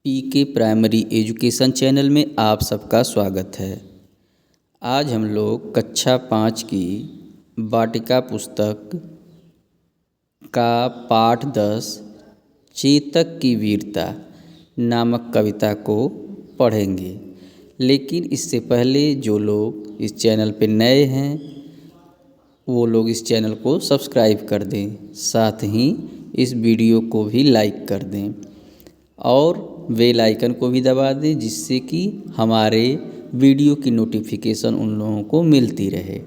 पीके primary education channel में आप सबका स्वागत है। आज हम लोग कक्षा 5 की वाटिका पुस्तक का पाठ 10 चेतक की वीरता नामक कविता को पढ़ेंगे। लेकिन इससे पहले जो लोग इस चैनल पर नए हैं वो लोग इस चैनल को सब्सक्राइब कर दें, साथ ही इस वीडियो को भी लाइक कर दें और बेल आइकन को भी दबा दें, जिससे कि हमारे वीडियो की नोटिफिकेशन उन लोगों को मिलती रहे।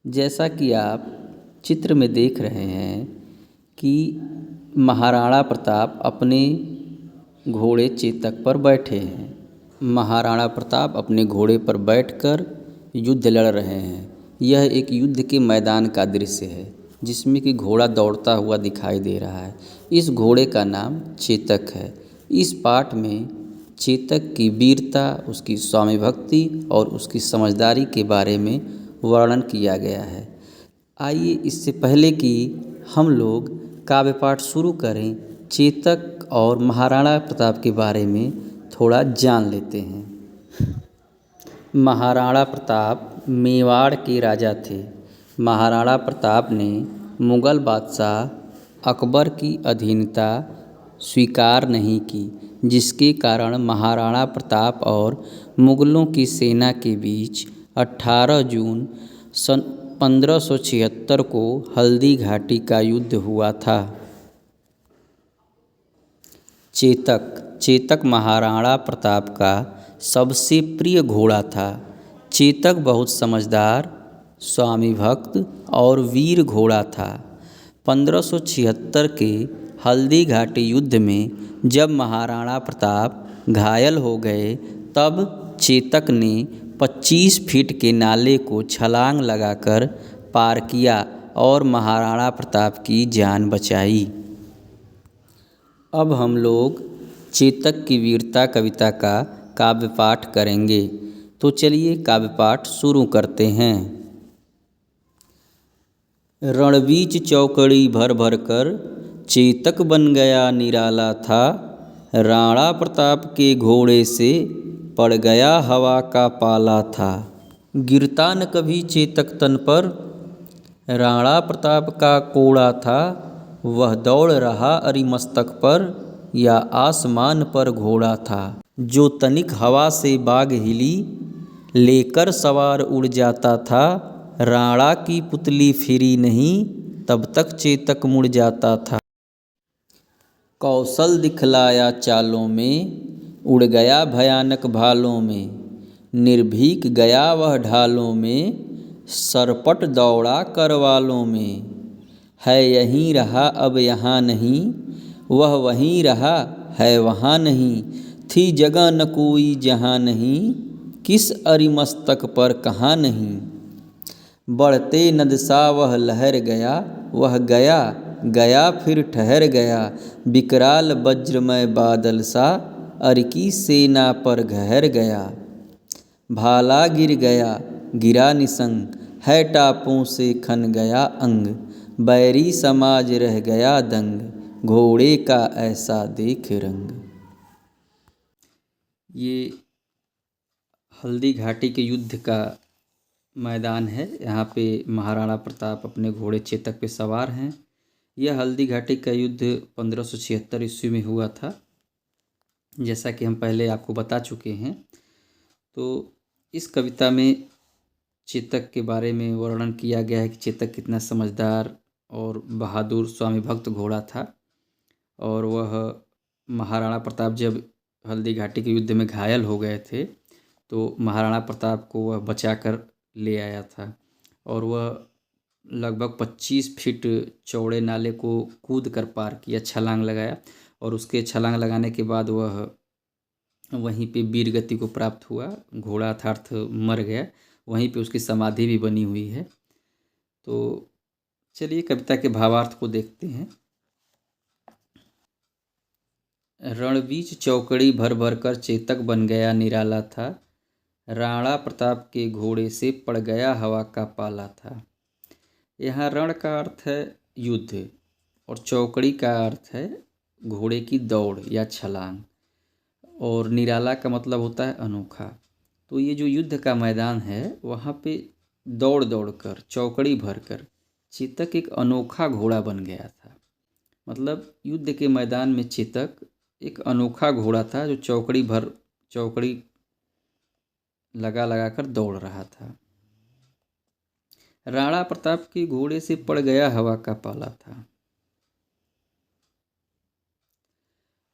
जैसा कि आप चित्र में देख रहे हैं कि महाराणा प्रताप अपने घोड़े चेतक पर बैठे हैं। महाराणा प्रताप अपने घोड़े पर बैठकर युद्ध लड़ रहे हैं। यह एक युद्ध के मैदान का दृश्य है जिसमें कि घोड़ा दौड़ता हुआ दिखाई दे रहा है। इस घोड़े का नाम चेतक है। इस पाठ में चेतक की वीरता, उसकी स्वामी भक्ति और उसकी समझदारी के बारे में वर्णन किया गया है। आइए इससे पहले कि हम लोग काव्य पाठ शुरू करें, चेतक और महाराणा प्रताप के बारे में थोड़ा जान लेते हैं। महाराणा प्रताप मेवाड़ के राजा थे। महाराणा प्रताप ने मुग़ल बादशाह अकबर की अधीनता स्वीकार नहीं की, जिसके कारण महाराणा प्रताप और मुग़लों की सेना के बीच 18 जून सन 1576 को हल्दी घाटी का युद्ध हुआ था। चेतक महाराणा प्रताप का सबसे प्रिय घोड़ा था। चेतक बहुत समझदार, स्वामी भक्त और वीर घोड़ा था। 1576 के हल्दी घाटी युद्ध में जब महाराणा प्रताप घायल हो गए, तब चेतक ने 25 फीट के नाले को छलांग लगाकर पार किया और महाराणा प्रताप की जान बचाई। अब हम लोग चेतक की वीरता कविता का काव्य पाठ करेंगे। तो चलिए काव्य पाठ शुरू करते हैं। रणबीच चौकड़ी भर भर कर चेतक बन गया निराला था। राणा प्रताप के घोड़े से पड़ गया हवा का पाला था। गिरता न कभी चेतक तन पर, राणा प्रताप का कोड़ा था। वह दौड़ रहा अरिमस्तक पर या आसमान पर घोड़ा था। जो तनिक हवा से बाग हिली, लेकर सवार उड़ जाता था। राणा की पुतली फिरी नहीं, तब तक चेतक मुड़ जाता था। कौशल दिखलाया चालों में, उड़ गया भयानक भालों में। निर्भीक गया वह ढालों में, सरपट दौड़ा करवालों में। है यहीं रहा अब यहाँ नहीं, वह वहीं रहा है वहाँ नहीं। थी जगह न कोई जहाँ नहीं, किस अरिमस्तक पर कहाँ नहीं। बढ़ते नद सा वह लहर गया, वह गया गया फिर ठहर गया। विकराल वज्रमय बादल सा, अर की सेना पर घहर गया। भाला गिर गया गिरा निसंग, है टापों से खन गया अंग। बैरी समाज रह गया दंग, घोड़े का ऐसा देख रंग। ये हल्दी घाटी के युद्ध का मैदान है। यहाँ पे महाराणा प्रताप अपने घोड़े चेतक पे सवार हैं। यह हल्दी घाटी का युद्ध 1576 ईस्वी में हुआ था, जैसा कि हम पहले आपको बता चुके हैं। तो इस कविता में चेतक के बारे में वर्णन किया गया है कि चेतक कितना समझदार और बहादुर स्वामी भक्त घोड़ा था। और वह महाराणा प्रताप जब हल्दी घाटी के युद्ध में घायल हो गए थे, तो महाराणा प्रताप को वह बचाकर ले आया था। और वह लगभग 25 फीट चौड़े नाले को कूद कर पार किया, छलांग लगाया। और उसके छलांग लगाने के बाद वह वहीं पे वीर गति को प्राप्त हुआ। घोड़ा अर्थात मर गया। वहीं पे उसकी समाधि भी बनी हुई है। तो चलिए कविता के भावार्थ को देखते हैं। रणबीच चौकड़ी भर भर कर चेतक बन गया निराला था। राणा प्रताप के घोड़े से पड़ गया हवा का पाला था। यहाँ रण का अर्थ है युद्ध और चौकड़ी का अर्थ है घोड़े की दौड़ या छलांग, और निराला का मतलब होता है अनोखा। तो ये जो युद्ध का मैदान है वहाँ पे दौड़ दौड़ कर, चौकड़ी भर कर चेतक एक अनोखा घोड़ा बन गया था। मतलब युद्ध के मैदान में चेतक एक अनोखा घोड़ा था जो चौकड़ी लगा लगा कर दौड़ रहा था। राणा प्रताप के घोड़े से पड़ गया हवा का पाला था।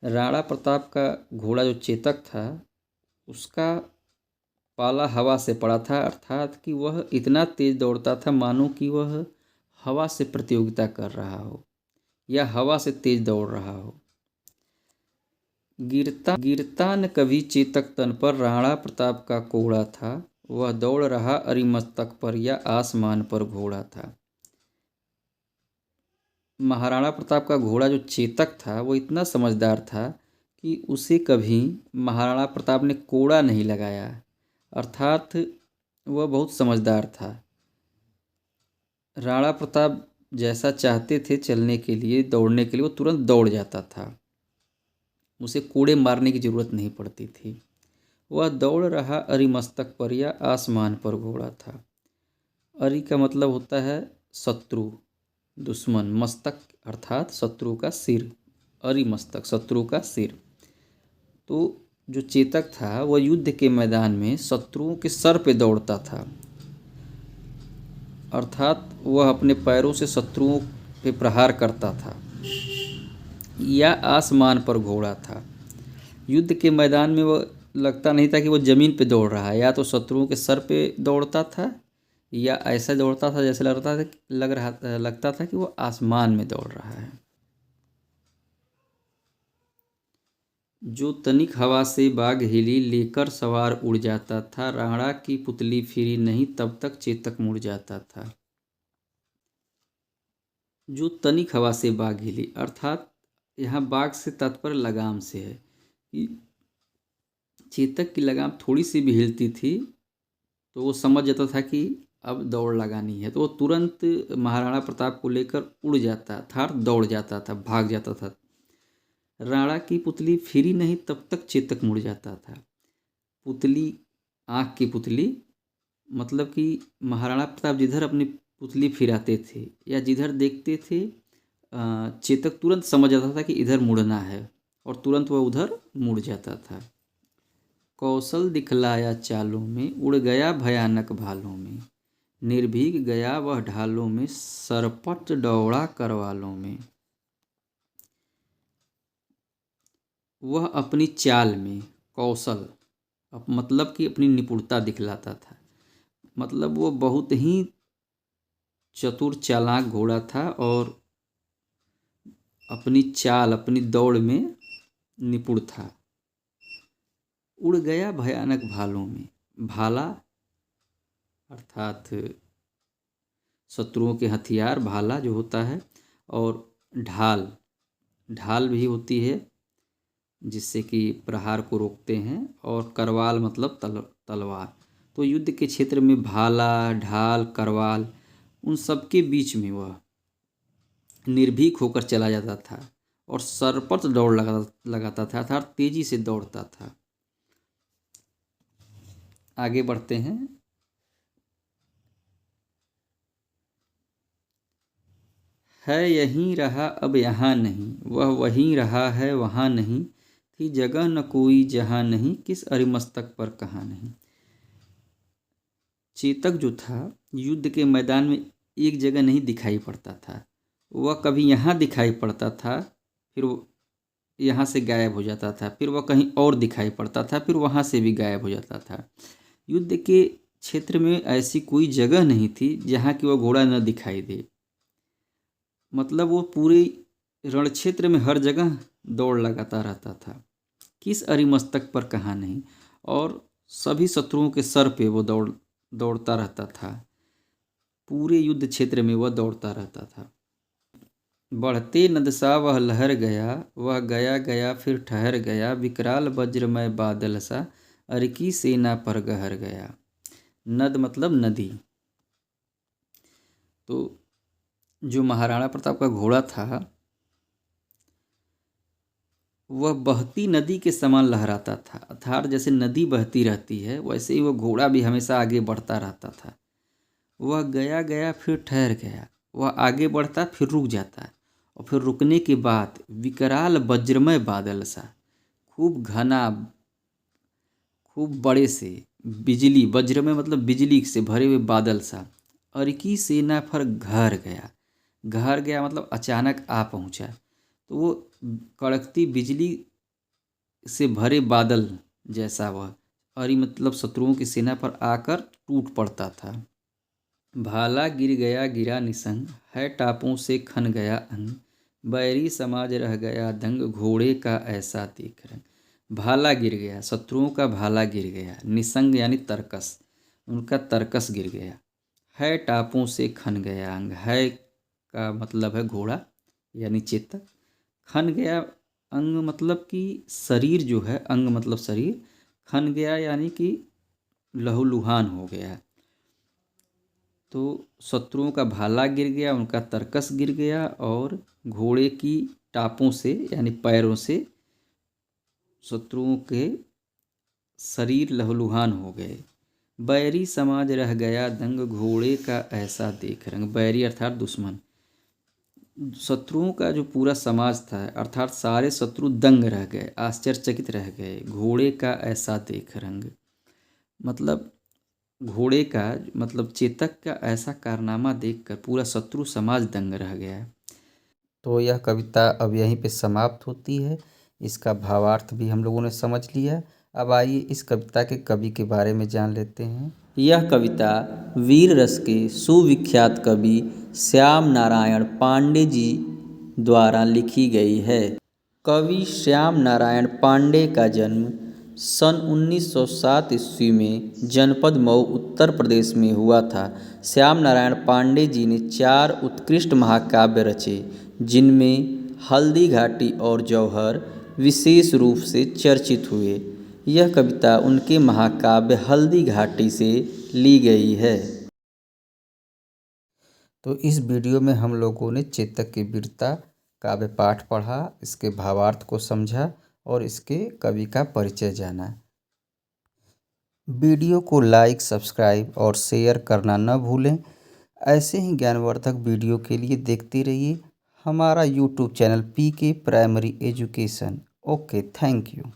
राणा प्रताप का घोड़ा जो चेतक था उसका पाला हवा से पड़ा था, अर्थात कि वह इतना तेज दौड़ता था मानो कि वह हवा से प्रतियोगिता कर रहा हो या हवा से तेज दौड़ रहा हो। गिरता न कभी चेतक तन पर राणा प्रताप का कोड़ा था, वह दौड़ रहा अरिमस्तक पर या आसमान पर घोड़ा था। महाराणा प्रताप का घोड़ा जो चेतक था वो इतना समझदार था कि उसे कभी महाराणा प्रताप ने कोड़ा नहीं लगाया, अर्थात वह बहुत समझदार था। राणा प्रताप जैसा चाहते थे चलने के लिए, दौड़ने के लिए, वो तुरंत दौड़ जाता था, उसे कोड़े मारने की जरूरत नहीं पड़ती थी। वह दौड़ रहा अरिमस्तक पर या आसमान पर घोड़ा था। अरि का मतलब होता है शत्रु, दुश्मन, मस्तक अर्थात शत्रु का सिर, अरिमस्तक शत्रु का सिर। तो जो चेतक था वह युद्ध के मैदान में शत्रुओं के सर पे दौड़ता था, अर्थात वह अपने पैरों से शत्रुओं पे प्रहार करता था, या आसमान पर घोड़ा था। युद्ध के मैदान में वह लगता नहीं था कि वह ज़मीन पे दौड़ रहा है, या तो शत्रुओं के सर पे दौड़ता था या ऐसा दौड़ता था जैसे लगता था कि वह आसमान में दौड़ रहा है। जो तनिक हवा से बाग हिली लेकर सवार उड़ जाता था, राणा की पुतली फिरी नहीं तब तक चेतक मुड़ जाता था। जो तनिक हवा से बाग हिली, अर्थात यहाँ बाग से तात्पर्य लगाम से है कि चेतक की लगाम थोड़ी सी भी हिलती थी तो वो समझ जाता था कि अब दौड़ लगानी है, तो वो तुरंत महाराणा प्रताप को लेकर उड़ जाता था, दौड़ जाता था, भाग जाता था। राणा की पुतली फिरी नहीं तब तक चेतक मुड़ जाता था। पुतली, आँख की पुतली, मतलब कि महाराणा प्रताप जिधर अपनी पुतली फिराते थे या जिधर देखते थे चेतक तुरंत समझ जाता था कि इधर मुड़ना है और तुरंत वह उधर मुड़ जाता था। कौशल दिखलाया चालों में, उड़ गया भयानक भालों में, निर्भीग गया वह ढालों में, सरपट दौड़ा करवालों में। वह अपनी चाल में, कौशल मतलब कि अपनी निपुणता दिखलाता था, मतलब वो बहुत ही चतुर चालाक घोड़ा था और अपनी चाल, अपनी दौड़ में निपुण था। उड़ गया भयानक भालों में, भाला अर्थात शत्रुओं के हथियार, भाला जो होता है, और ढाल भी होती है जिससे कि प्रहार को रोकते हैं, और करवाल मतलब तलवार। तो युद्ध के क्षेत्र में भाला, ढाल, करवाल, उन सब के बीच में वह निर्भीक होकर चला जाता था और सरपट दौड़ लगाता था, अर्थात तेजी से दौड़ता था। आगे बढ़ते हैं। है यहीं रहा अब यहाँ नहीं, वह वहीं रहा है वहाँ नहीं, थी जगह न कोई जहाँ नहीं, किस अरिमस्तक पर कहाँ नहीं। चेतक जो था युद्ध के मैदान में एक जगह नहीं दिखाई पड़ता था, वह कभी यहाँ दिखाई पड़ता था, फिर यहाँ से गायब हो जाता था, फिर वह कहीं और दिखाई पड़ता था, फिर वहाँ से भी गायब हो जाता था। युद्ध के क्षेत्र में ऐसी कोई जगह नहीं थी जहाँ की वह घोड़ा न दिखाई दे, मतलब वो पूरे रण क्षेत्र में हर जगह दौड़ लगाता रहता था, किस अरिमस्तक पर कहाँ नहीं, और सभी शत्रुओं के सर पे वो दौड़ता रहता था, पूरे युद्ध क्षेत्र में वह दौड़ता रहता था। बढ़ते नदसा वह लहर गया, वह गया गया फिर ठहर गया, विकराल वज्रमय बादल सा, अरकी सेना पर गहर गया। नद मतलब नदी। तो जो महाराणा प्रताप का घोड़ा था वह बहती नदी के समान लहराता था। अर्थात जैसे नदी बहती रहती है वैसे ही वह घोड़ा भी हमेशा आगे बढ़ता रहता था। वह गया गया फिर ठहर गया। वह आगे बढ़ता फिर रुक जाता और फिर रुकने के बाद विकराल वज्रमय बादल सा, खूब घना, खूब बड़े से बिजली, वज्र में मतलब बिजली से भरे हुए बादल सा, अरकी सेना पर घर गया। घर गया मतलब अचानक आ पहुंचा। तो वो कड़कती बिजली से भरे बादल जैसा वह अरि मतलब शत्रुओं की सेना पर आकर टूट पड़ता था। भाला गिर गया गिरा निसंग, है टापों से खन गया अंग, बैरी समाज रह गया दंग, घोड़े का ऐसा देख रंग। भाला गिर गया, शत्रुओं का भाला गिर गया, निसंग यानी तरकस, उनका तरकस गिर गया। है टापों से खन गया अंग, है का मतलब है घोड़ा यानी चेतक, खन गया अंग मतलब कि शरीर जो है, अंग मतलब शरीर, खन गया यानी कि लहूलुहान हो गया। तो शत्रुओं का भाला गिर गया, उनका तरकस गिर गया और घोड़े की टापों से यानी पैरों से शत्रुओं के शरीर लहूलुहान हो गए। बैरी समाज रह गया दंग, घोड़े का ऐसा देख रंग। बैरी अर्थात दुश्मन, शत्रुओं का जो पूरा समाज था अर्थात सारे शत्रु दंग रह गए, आश्चर्यचकित रह गए। घोड़े का ऐसा देख रंग मतलब घोड़े का मतलब चेतक का ऐसा कारनामा देखकर पूरा शत्रु समाज दंग रह गया। तो यह कविता अब यहीं पे समाप्त होती है। इसका भावार्थ भी हम लोगों ने समझ लिया। अब आइए इस कविता के कवि के बारे में जान लेते हैं। यह कविता वीर रस के सुविख्यात कवि श्याम नारायण पांडे जी द्वारा लिखी गई है। कवि श्याम नारायण पांडे का जन्म सन 1907 ईस्वी में जनपद मऊ उत्तर प्रदेश में हुआ था। श्याम नारायण पांडे जी ने 4 उत्कृष्ट महाकाव्य रचे, जिनमें हल्दी घाटी और जौहर विशेष रूप से चर्चित हुए। यह कविता उनके महाकाव्य हल्दी घाटी से ली गई है। तो इस वीडियो में हम लोगों ने चेतक की वीरता काव्य पाठ पढ़ा, इसके भावार्थ को समझा और इसके कवि का परिचय जाना। वीडियो को लाइक, सब्सक्राइब और शेयर करना न भूलें। ऐसे ही ज्ञानवर्धक वीडियो के लिए देखते रहिए हमारा YouTube channel PK primary education. Okay, thank you.